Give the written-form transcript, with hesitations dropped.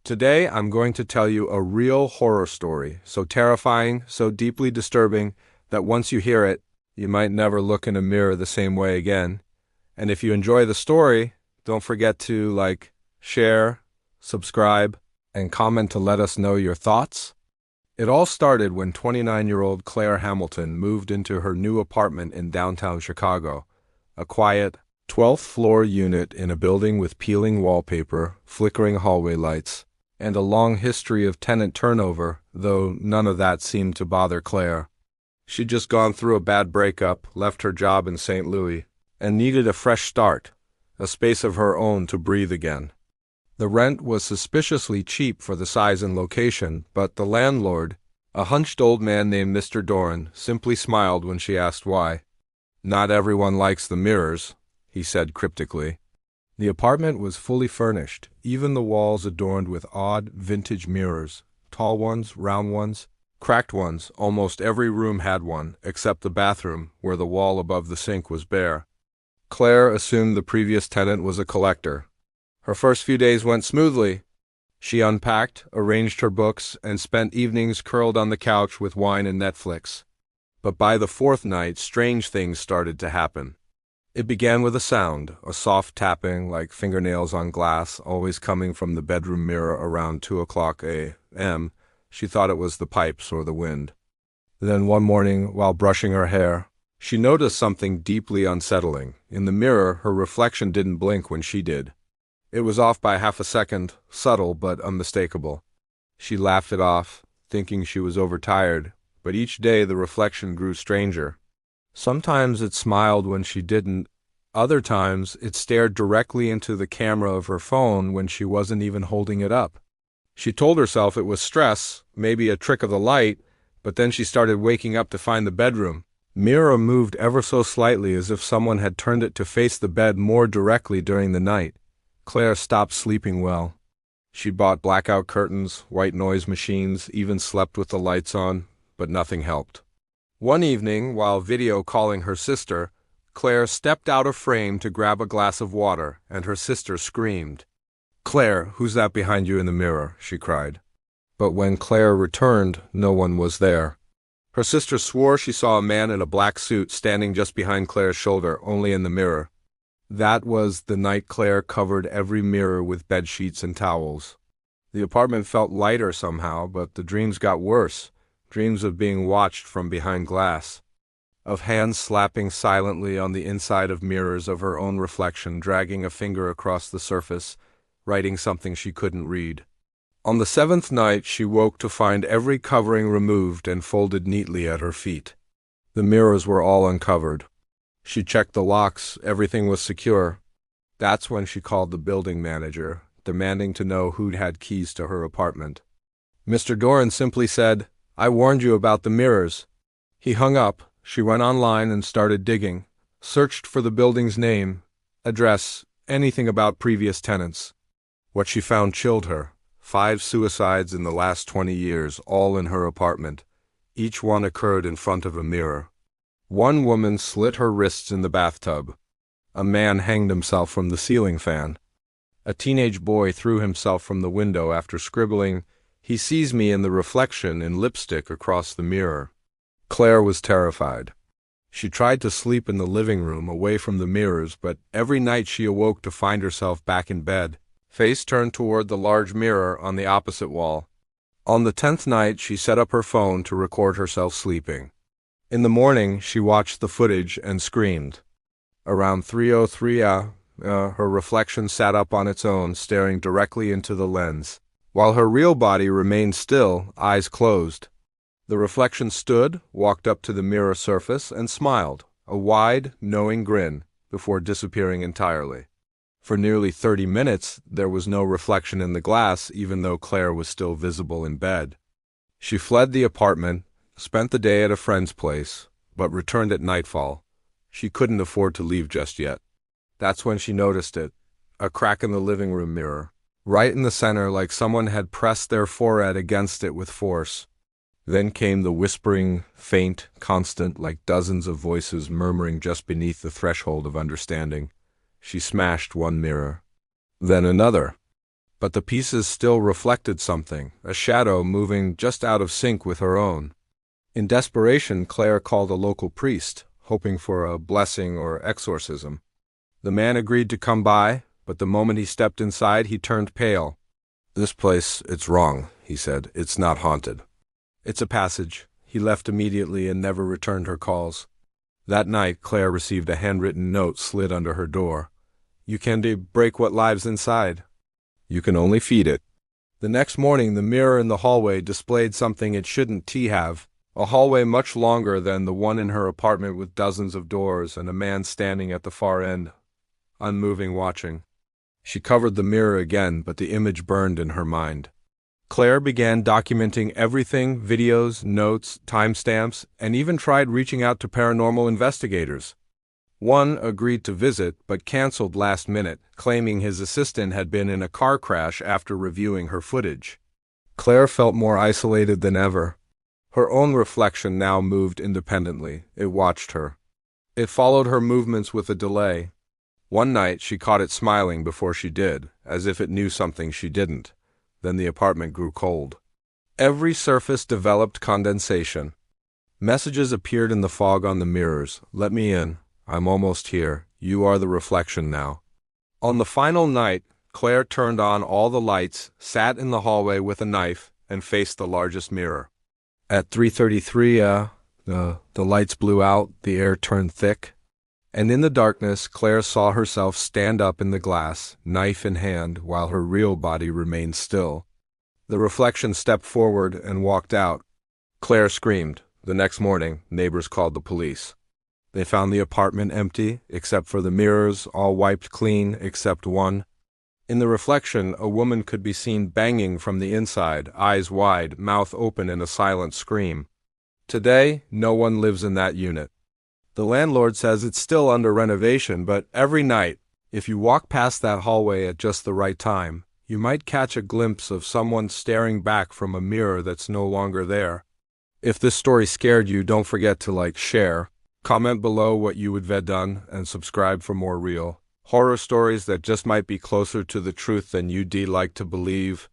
Today, I'm going to tell you a real horror story, so terrifying, so deeply disturbing, that once you hear it, you might never look in a mirror the same way again. And if you enjoy the story, don't forget to share, subscribe, and comment to let us know your thoughts. It all started when 29-year-old Claire Hamilton moved into her new apartment in downtown Chicago, a quiet, 12th-floor unit in a building with peeling wallpaper, flickering hallway lights, and a long history of tenant turnover, though none of that seemed to bother Claire. She'd just gone through a bad breakup, left her job in St. Louis, and needed a fresh start, a space of her own to breathe again. The rent was suspiciously cheap for the size and location, but the landlord, a hunched old man named Mr. Doran, simply smiled when she asked why. "Not everyone likes the mirrors," he said cryptically. The apartment was fully furnished, even the walls adorned with odd, vintage mirrors, tall ones, round ones, cracked ones. Almost every room had one, except the bathroom, where the wall above the sink was bare. Claire assumed the previous tenant was a collector. Her first few days went smoothly. She unpacked, arranged her books, and spent evenings curled on the couch with wine and Netflix. But by the fourth night, strange things started to happen. It began with a sound, a soft tapping like fingernails on glass, always coming from the bedroom mirror around 2 o'clock a.m. She thought it was the pipes or the wind. Then one morning, while brushing her hair, she noticed something deeply unsettling. In the mirror, her reflection didn't blink when she did. It was off by half a second, subtle but unmistakable. She laughed it off, thinking she was overtired, but each day the reflection grew stranger. Sometimes it smiled when she didn't. Other times it stared directly into the camera of her phone when she wasn't even holding it up. She told herself it was stress, maybe a trick of the light, but then she started waking up to find the bedroom mirror moved ever so slightly, as if someone had turned it to face the bed more directly during the night. Claire stopped sleeping well. She bought blackout curtains, white noise machines, even slept with the lights on, but nothing helped. One evening, while video calling her sister, Claire stepped out of frame to grab a glass of water, and her sister screamed. "Claire, who's that behind you in the mirror?" she cried. But when Claire returned, no one was there. Her sister swore she saw a man in a black suit standing just behind Claire's shoulder, only in the mirror. That was the night Claire covered every mirror with bed sheets and towels. The apartment felt lighter somehow, but the dreams got worse. Dreams of being watched from behind glass, of hands slapping silently on the inside of mirrors, of her own reflection dragging a finger across the surface, writing something she couldn't read. On the seventh night, she woke to find every covering removed and folded neatly at her feet. The mirrors were all uncovered. She checked the locks, everything was secure. That's when she called the building manager, demanding to know who'd had keys to her apartment. Mr. Doran simply said, "I warned you about the mirrors." He hung up. She went online and started digging, searched for the building's name, address, anything about previous tenants. What she found chilled her. 5 suicides in the last 20 years, all in her apartment. Each one occurred in front of a mirror. One woman slit her wrists in the bathtub. A man hanged himself from the ceiling fan. A teenage boy threw himself from the window after scribbling, "He sees me in the reflection," in lipstick across the mirror. Claire was terrified. She tried to sleep in the living room, away from the mirrors, but every night she awoke to find herself back in bed, face turned toward the large mirror on the opposite wall. On the 10th night, she set up her phone to record herself sleeping. In the morning, she watched the footage and screamed. Around 3:03 her reflection sat up on its own, staring directly into the lens, while her real body remained still, eyes closed. The reflection stood, walked up to the mirror surface, and smiled, a wide, knowing grin, before disappearing entirely. For nearly 30 minutes, there was no reflection in the glass, even though Claire was still visible in bed. She fled the apartment, spent the day at a friend's place, but returned at nightfall. She couldn't afford to leave just yet. That's when she noticed it, a crack in the living room mirror, right in the center, like someone had pressed their forehead against it with force. Then came the whispering, faint, constant, like dozens of voices murmuring just beneath the threshold of understanding. She smashed one mirror, then another. but the pieces still reflected something, a shadow moving just out of sync with her own. In desperation, Claire called a local priest, hoping for a blessing or exorcism. The man agreed to come by, but the moment he stepped inside, he turned pale. "This place, it's wrong," he said. "It's not haunted." "It's a passage." He left immediately and never returned her calls. That night, Claire received a handwritten note slid under her door. "You can break what lives inside. You can only feed it." The next morning, the mirror in the hallway displayed something it shouldn't have. A hallway much longer than the one in her apartment with dozens of doors and a man standing at the far end, unmoving, watching. She covered the mirror again, but the image burned in her mind. Claire began documenting everything, videos, notes, timestamps, and even tried reaching out to paranormal investigators. One agreed to visit, but canceled last minute, claiming his assistant had been in a car crash after reviewing her footage. Claire felt more isolated than ever. Her own reflection now moved independently. It watched her. It followed her movements with a delay. One night she caught it smiling before she did, as if it knew something she didn't. Then the apartment grew cold. Every surface developed condensation. Messages appeared in the fog on the mirrors. "Let me in. I'm almost here. You are the reflection now." On the final night, Claire turned on all the lights, sat in the hallway with a knife, and faced the largest mirror. At 3:33, the lights blew out, the air turned thick, and in the darkness, Claire saw herself stand up in the glass, knife in hand, while her real body remained still. The reflection stepped forward and walked out. Claire screamed. The next morning, neighbors called the police. They found the apartment empty, except for the mirrors, all wiped clean except one. In the reflection, a woman could be seen banging from the inside, eyes wide, mouth open in a silent scream. Today, no one lives in that unit. The landlord says it's still under renovation, but every night, if you walk past that hallway at just the right time, you might catch a glimpse of someone staring back from a mirror that's no longer there. If this story scared you, don't forget to share, comment below what you would have done, and subscribe for more real horror stories that just might be closer to the truth than you'd like to believe.